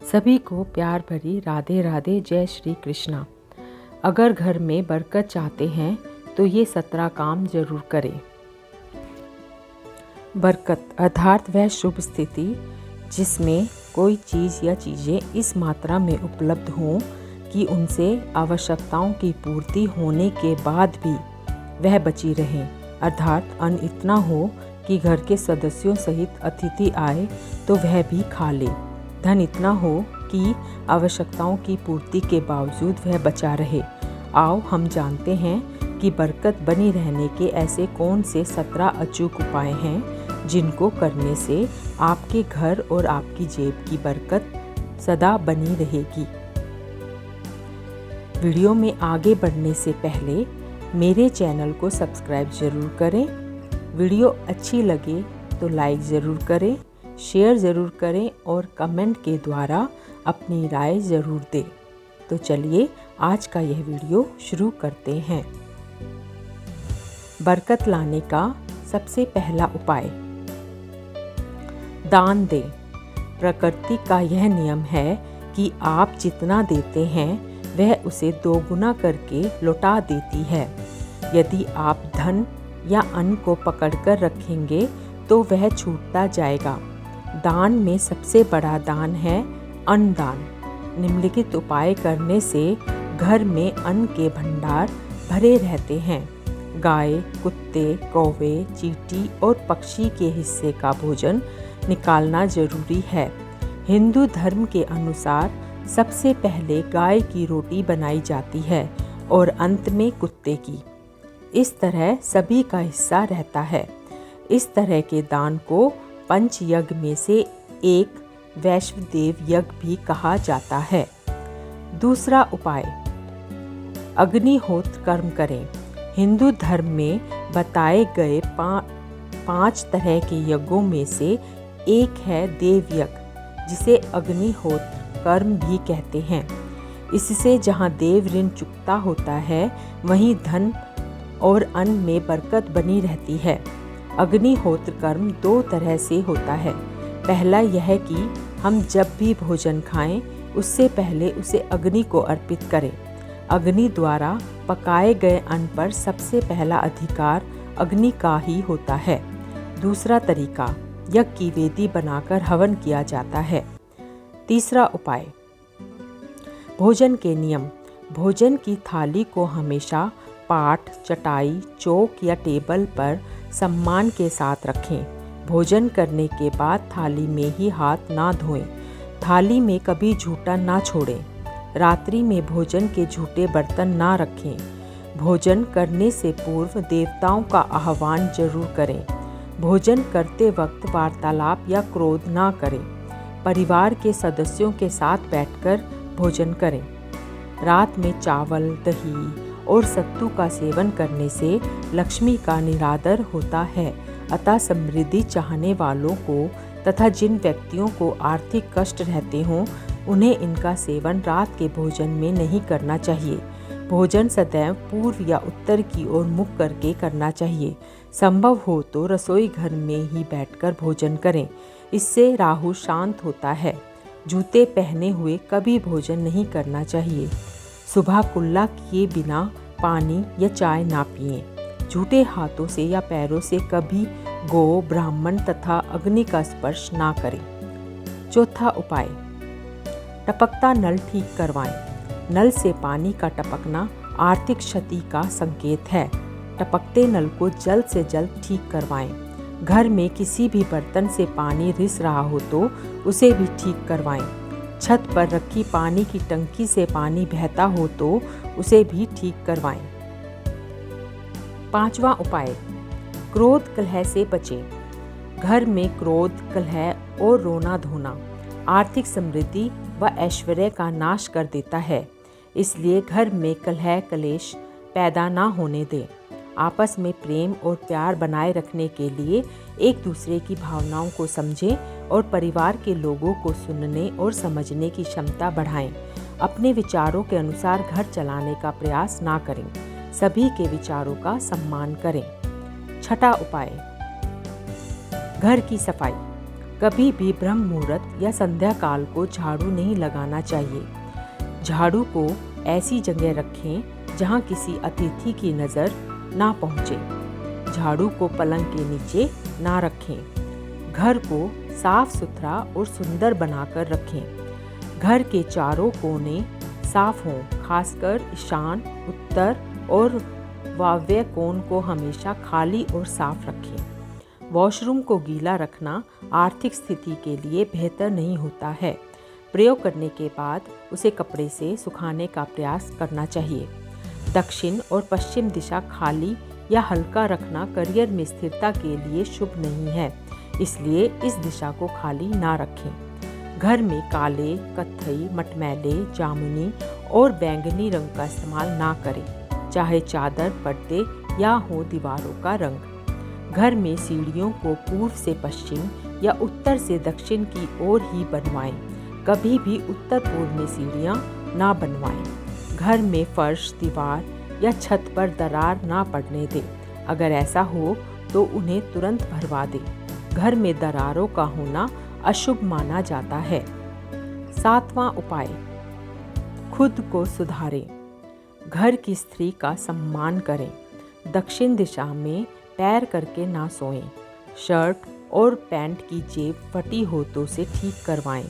सभी को प्यार भरी राधे राधे, जय श्री कृष्णा। अगर घर में बरकत चाहते हैं तो ये 17 काम जरूर करें। बरकत अर्थात वह शुभ स्थिति जिसमें कोई चीज़ या चीज़ें इस मात्रा में उपलब्ध हों कि उनसे आवश्यकताओं की पूर्ति होने के बाद भी वह बची रहें। अर्थात अन्न इतना हो कि घर के सदस्यों सहित अतिथि आए तो वह भी खा ले। धन इतना हो कि आवश्यकताओं की पूर्ति के बावजूद वह बचा रहे। आओ हम जानते हैं कि बरकत बनी रहने के ऐसे कौन से 17 अचूक उपाय हैं जिनको करने से आपके घर और आपकी जेब की बरकत सदा बनी रहेगी। वीडियो में आगे बढ़ने से पहले मेरे चैनल को सब्सक्राइब ज़रूर करें। वीडियो अच्छी लगे तो लाइक ज़रूर करें, शेयर ज़रूर करें और कमेंट के द्वारा अपनी राय ज़रूर दें। तो चलिए आज का यह वीडियो शुरू करते हैं। बरकत लाने का सबसे पहला उपाय, दान दें। प्रकृति का यह नियम है कि आप जितना देते हैं वह उसे दोगुना करके लौटा देती है। यदि आप धन या अन्न को पकड़कर रखेंगे तो वह छूटता जाएगा। दान में सबसे बड़ा दान है अन्नदान। निम्नलिखित उपाय करने से घर में अन्न के भंडार भरे रहते हैं। गाय, कुत्ते, कौवे, चींटी और पक्षी के हिस्से का भोजन निकालना जरूरी है। हिंदू धर्म के अनुसार सबसे पहले गाय की रोटी बनाई जाती है और अंत में कुत्ते की। इस तरह सभी का हिस्सा रहता है। इस तरह के दान को पंचयज्ञ में से एक वैश्वदेव यज्ञ भी कहा जाता है। दूसरा उपाय, अग्निहोत्र कर्म करें। हिंदू धर्म में बताए गए 5 तरह के यज्ञों में से एक है देव यज्ञ, जिसे अग्निहोत्र कर्म भी कहते हैं। इससे जहाँ देव ऋण चुकता होता है वहीं धन और अन्न में बरकत बनी रहती है। अग्निहोत्र कर्म 2 तरह से होता है। पहला यह कि हम जब भी भोजन खाएं उससे पहले उसे अग्नि को अर्पित करें। अग्नि द्वारा पकाए गए अन्न पर सबसे पहला अधिकार अग्नि का ही होता है। दूसरा तरीका, यज्ञ की वेदी बनाकर हवन किया जाता है। तीसरा उपाय, भोजन के नियम। भोजन की थाली को हमेशा पाट, चटाई, चौक या टेबल पर सम्मान के साथ रखें। भोजन करने के बाद थाली में ही हाथ ना धोएं। थाली में कभी झूठा ना छोड़ें। रात्रि में भोजन के झूठे बर्तन ना रखें। भोजन करने से पूर्व देवताओं का आह्वान जरूर करें। भोजन करते वक्त वार्तालाप या क्रोध ना करें। परिवार के सदस्यों के साथ बैठकर भोजन करें। रात में चावल, दही और सत्तू का सेवन करने से लक्ष्मी का निरादर होता है। अतः समृद्धि चाहने वालों को तथा जिन व्यक्तियों को आर्थिक कष्ट रहते हों उन्हें इनका सेवन रात के भोजन में नहीं करना चाहिए। भोजन सदैव पूर्व या उत्तर की ओर मुख करके करना चाहिए। संभव हो तो रसोई घर में ही बैठकर भोजन करें। इससे राहु शांत होता है। जूते पहने हुए कभी भोजन नहीं करना चाहिए। सुबह कुल्ला किए बिना पानी या चाय ना पिएं। झूठे हाथों से या पैरों से कभी गौ, ब्राह्मण तथा अग्नि का स्पर्श ना करें। चौथा उपाय, टपकता नल ठीक करवाएं। नल से पानी का टपकना आर्थिक क्षति का संकेत है। टपकते नल को जल्द से जल्द ठीक करवाएं। घर में किसी भी बर्तन से पानी रिस रहा हो तो उसे भी ठीक करवाएं। छत पर रखी पानी की टंकी से पानी बहता हो तो उसे भी ठीक करवाएं। पांचवा उपाय, क्रोध कलह से बचें। घर में क्रोध, कलह और रोना धोना आर्थिक समृद्धि व ऐश्वर्य का नाश कर देता है। इसलिए घर में कलह कलेश पैदा ना होने दें। आपस में प्रेम और प्यार बनाए रखने के लिए एक दूसरे की भावनाओं को समझें और परिवार के लोगों को सुनने और समझने की क्षमता बढ़ाएं। अपने विचारों के अनुसार घर चलाने का प्रयास ना करें। सभी के विचारों का सम्मान करें। छठा उपाय, घर की सफाई। कभी भी ब्रह्म मुहूर्त या संध्या काल को झाड़ू नहीं लगाना चाहिए। झाड़ू को ऐसी जगह रखें जहां किसी अतिथि की नज़र ना पहुंचे। झाड़ू को पलंग के नीचे ना रखें। घर को साफ सुथरा और सुंदर बनाकर रखें। घर के चारों कोने साफ हों, खासकर ईशान, उत्तर और वायव्य कोण को हमेशा खाली और साफ रखें। वॉशरूम को गीला रखना आर्थिक स्थिति के लिए बेहतर नहीं होता है। प्रयोग करने के बाद उसे कपड़े से सुखाने का प्रयास करना चाहिए। दक्षिण और पश्चिम दिशा खाली या हल्का रखना करियर में स्थिरता के लिए शुभ नहीं है, इसलिए इस दिशा को खाली ना रखें। घर में काले, कत्थई, मटमैले, जामुनी और बैंगनी रंग का इस्तेमाल ना करें, चाहे चादर, पर्दे या हो दीवारों का रंग। घर में सीढ़ियों को पूर्व से पश्चिम या उत्तर से दक्षिण की ओर ही बनवाएं। कभी भी उत्तर पूर्व में सीढ़ियाँ ना बनवाएं। घर में फर्श, दीवार या छत पर दरार ना पड़ने दें। अगर ऐसा हो तो उन्हें तुरंत भरवा दें। घर में दरारों का होना अशुभ माना जाता है। 7वां उपाय, खुद को सुधारें। घर की स्त्री का सम्मान करें। दक्षिण दिशा में पैर करके ना सोएं। शर्ट और पैंट की जेब फटी हो तो उसे ठीक करवाएं।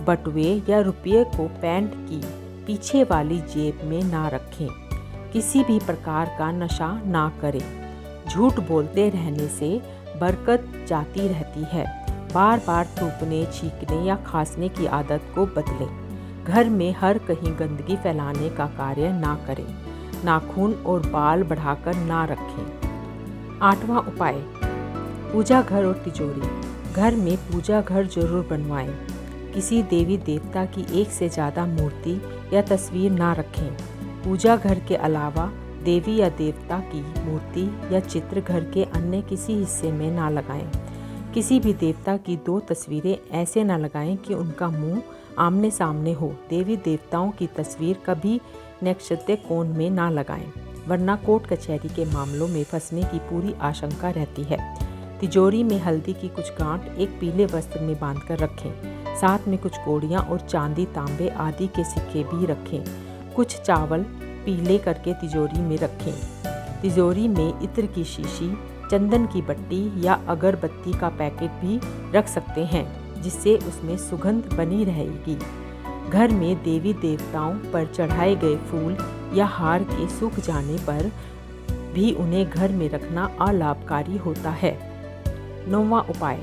बटुए या रुपये को पैंट की पीछे वाली जेब में ना रखें। किसी भी प्रकार का नशा ना करें। झूठ बोलते रहने से बरकत जाती रहती है। बार बार थूकने, छींकने या खांसने की आदत को बदलें। घर में हर कहीं गंदगी फैलाने का कार्य ना करें। नाखून और बाल बढ़ाकर ना रखें। 8वां उपाय, पूजा घर और तिजोरी। घर में पूजा घर जरूर बनवाएं। किसी देवी देवता की एक से ज़्यादा मूर्ति या तस्वीर ना रखें। पूजा घर के अलावा देवी या देवता की मूर्ति या चित्र घर के अन्य किसी हिस्से में ना लगाएं। किसी भी देवता की 2 तस्वीरें ऐसे ना लगाएं कि उनका मुंह आमने सामने हो। देवी देवताओं की तस्वीर कभी नक्षत्र कोण में ना लगाएं, वरना कोर्ट कचहरी के मामलों में फंसने की पूरी आशंका रहती है। तिजोरी में हल्दी की कुछ गांठ एक पीले वस्त्र में बांधकर रखें। साथ में कुछ कौड़ियाँ और चांदी, तांबे आदि के सिक्के भी रखें। कुछ चावल पीले करके तिजोरी में रखें। तिजोरी में इत्र की शीशी, चंदन की बट्टी या अगरबत्ती का पैकेट भी रख सकते हैं, जिससे उसमें सुगंध बनी रहेगी। घर में देवी देवताओं पर चढ़ाए गए फूल या हार के सूख जाने पर भी उन्हें घर में रखना अलाभकारी होता है। 9वां उपाय,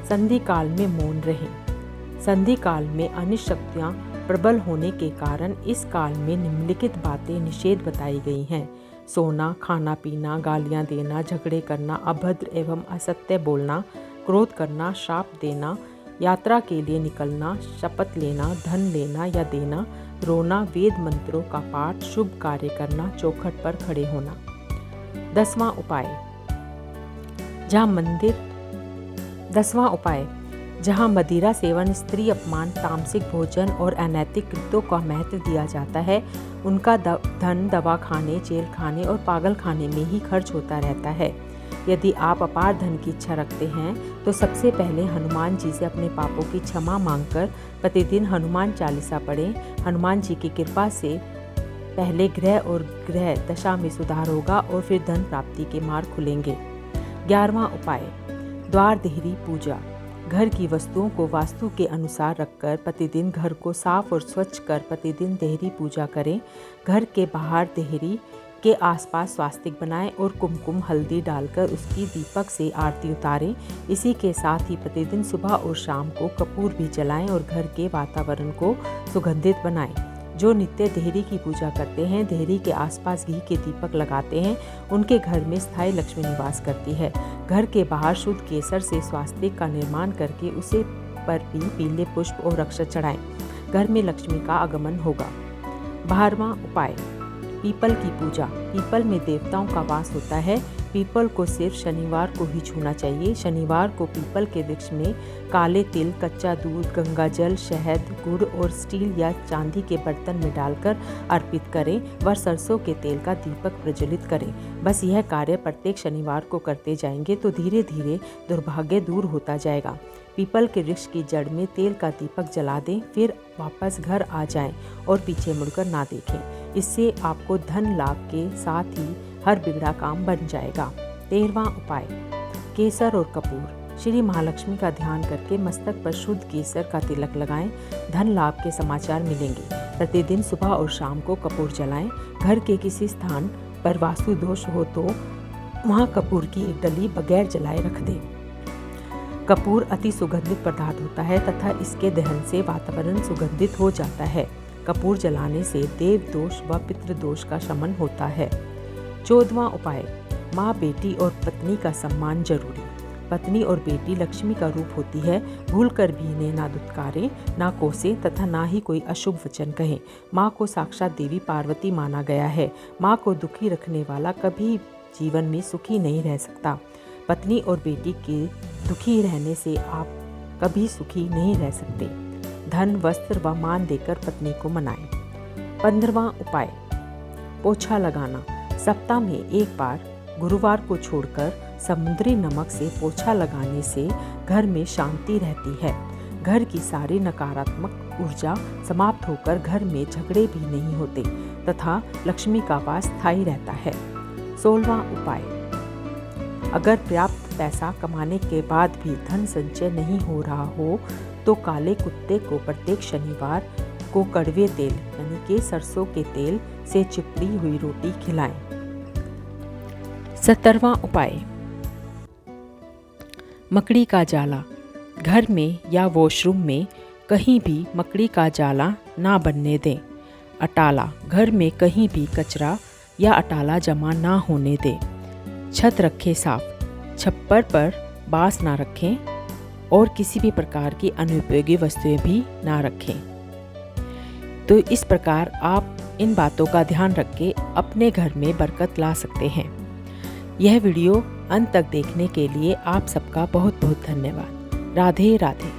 संधि काल में मौन रहें। संधि काल में अनिष्ट शक्तियाँ प्रबल होने के कारण इस काल में निम्नलिखित बातें निषेध बताई गई हैं। सोना, खाना पीना, गालियाँ देना, झगड़े करना, अभद्र एवं असत्य बोलना, क्रोध करना, श्राप देना, यात्रा के लिए निकलना, शपथ लेना, धन लेना या देना, रोना, वेद मंत्रों का पाठ, शुभ कार्य करना, चौखट पर खड़े होना। 10वां उपाय, जहाँ मदिरा सेवन, स्त्री अपमान, तामसिक भोजन और अनैतिक कृत्यों का महत्व दिया जाता है, उनका धन दवा खाने, जेल खाने और पागल खाने में ही खर्च होता रहता है। यदि आप अपार धन की इच्छा रखते हैं तो सबसे पहले हनुमान जी से अपने पापों की क्षमा मांगकर प्रतिदिन हनुमान चालीसा पढ़ें। हनुमान जी की कृपा से पहले ग्रह और ग्रह दशा में सुधार होगा और फिर धन प्राप्ति के मार्ग खुलेंगे। 11वां उपाय, द्वार देहरी पूजा। घर की वस्तुओं को वास्तु के अनुसार रखकर प्रतिदिन घर को साफ और स्वच्छ कर प्रतिदिन देहरी पूजा करें। घर के बाहर देहरी के आसपास स्वास्तिक बनाएं और कुमकुम हल्दी डालकर उसकी दीपक से आरती उतारें। इसी के साथ ही प्रतिदिन सुबह और शाम को कपूर भी जलाएं और घर के वातावरण को सुगंधित बनाएं। जो नित्य देहरी की पूजा करते हैं, देहरी के आसपास घी के दीपक लगाते हैं, उनके घर में स्थायी लक्ष्मी निवास करती है। घर के बाहर शुद्ध केसर से स्वास्तिक का निर्माण करके उसे पर भी पीले पुष्प और अक्षत चढ़ाएं। घर में लक्ष्मी का आगमन होगा। 12वां उपाय, पीपल की पूजा। पीपल में देवताओं का वास होता है। पीपल को सिर्फ शनिवार को ही छूना चाहिए। शनिवार को पीपल के वृक्ष में काले तिल, कच्चा दूध, गंगा जल, शहद, गुड़ और स्टील या चांदी के बर्तन में डालकर अर्पित करें व सरसों के तेल का दीपक प्रज्वलित करें। बस यह कार्य प्रत्येक शनिवार को करते जाएंगे तो धीरे धीरे दुर्भाग्य दूर होता जाएगा। पीपल के वृक्ष की जड़ में तेल का दीपक जला दें, फिर वापस घर आ जाएं और पीछे मुड़कर ना देखें। इससे आपको धन लाभ के साथ ही हर बिगड़ा काम बन जाएगा। 13वां उपाय, केसर और कपूर। श्री महालक्ष्मी का ध्यान करके मस्तक पर शुद्ध केसर का तिलक लगाएं, धन लाभ के समाचार मिलेंगे। प्रतिदिन सुबह और शाम को कपूर जलाएं। घर के किसी स्थान पर वास्तु दोष हो तो वहां कपूर की एक डली बगैर जलाए रख दें। कपूर अति सुगंधित पदार्थ होता है तथा इसके दहन से वातावरण सुगंधित हो जाता है। कपूर जलाने से देव दोष व पितृ दोष का शमन होता है। 14वां उपाय, माँ, बेटी और पत्नी का सम्मान जरूरी। पत्नी और बेटी लक्ष्मी का रूप होती है। भूलकर भी इन्हें ना दुत्कारें, ना कोसें तथा ना ही कोई अशुभ वचन कहें। माँ को साक्षात देवी पार्वती माना गया है। माँ को दुखी रखने वाला कभी जीवन में सुखी नहीं रह सकता। पत्नी और बेटी के दुखी रहने से आप कभी सुखी नहीं रह सकते। धन, वस्त्र व मान देकर पत्नी को मनाएं। 15वां उपाय, पोछा लगाना। सप्ताह में एक बार गुरुवार को छोड़कर समुद्री नमक से पोछा लगाने से घर में शांति रहती है। घर की सारी नकारात्मक ऊर्जा समाप्त होकर घर में झगड़े भी नहीं होते तथा लक्ष्मी का वास स्थायी रहता है। 16वां उपाय, अगर पर्याप्त पैसा कमाने के बाद भी धन संचय नहीं हो रहा हो तो काले कुत्ते को प्रत्येक शनिवार को कड़वे तेल यानी कि सरसों के तेल से चिपड़ी हुई रोटी खिलाएं। 17वां उपाय, मकड़ी का जाला। घर में या वॉशरूम में कहीं भी मकड़ी का जाला ना बनने दें। अटाला, घर में कहीं भी कचरा या अटाला जमा ना होने दें। छत रखें साफ। छप्पर पर बांस ना रखें और किसी भी प्रकार की अनुपयोगी वस्तुएं भी ना रखें। तो इस प्रकार आप इन बातों का ध्यान रख के अपने घर में बरकत ला सकते हैं। यह वीडियो अंत तक देखने के लिए आप सबका बहुत बहुत धन्यवाद। राधे राधे।